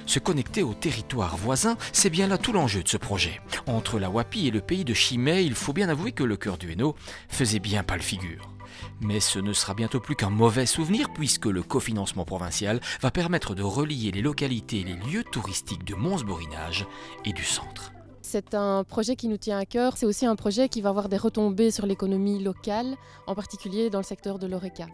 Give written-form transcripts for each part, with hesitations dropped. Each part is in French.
Se connecter aux territoires voisins, c'est bien là tout l'enjeu de ce projet. Entre la Wappi et le pays de Chimay, il faut bien avouer que le cœur du Hainaut faisait bien pâle figure. Mais ce ne sera bientôt plus qu'un mauvais souvenir puisque le cofinancement provincial va permettre de relier les localités et les lieux touristiques de Mons-Borinage et du centre. C'est un projet qui nous tient à cœur. C'est aussi un projet qui va avoir des retombées sur l'économie locale, en particulier dans le secteur de l'Horeca.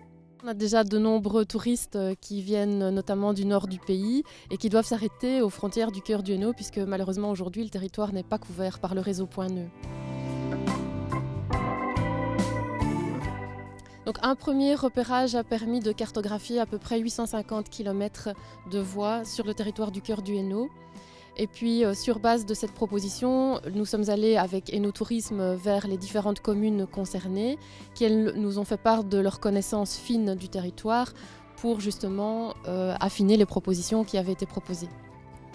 On a déjà de nombreux touristes qui viennent notamment du nord du pays et qui doivent s'arrêter aux frontières du cœur du Hainaut puisque malheureusement aujourd'hui le territoire n'est pas couvert par le réseau Point Neu. Donc un premier repérage a permis de cartographier à peu près 850 km de voies sur le territoire du cœur du Hainaut. Et puis sur base de cette proposition, nous sommes allés avec Hainaut Tourisme vers les différentes communes concernées qui nous ont fait part de leur connaissance fine du territoire pour justement affiner les propositions qui avaient été proposées.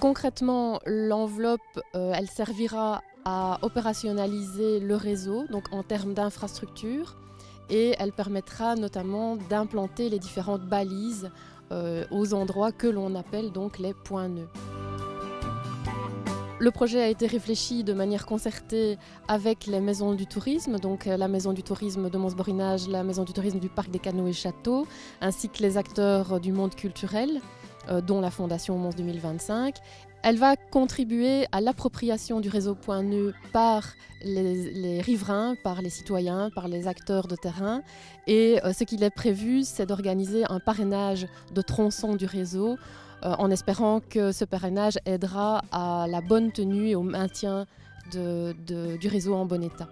Concrètement, l'enveloppe, elle servira à opérationnaliser le réseau, donc en termes d'infrastructure, et elle permettra notamment d'implanter les différentes balises aux endroits que l'on appelle donc les points nœuds. Le projet a été réfléchi de manière concertée avec les maisons du tourisme, donc la maison du tourisme de Mons-Borinage, la maison du tourisme du parc des Canaux et Châteaux, ainsi que les acteurs du monde culturel, dont la Fondation Mons 2025. Elle va contribuer à l'appropriation du réseau Point Neu par les riverains, par les citoyens, par les acteurs de terrain. Et ce qu'il est prévu, c'est d'organiser un parrainage de tronçons du réseau en espérant que ce parrainage aidera à la bonne tenue et au maintien du réseau en bon état.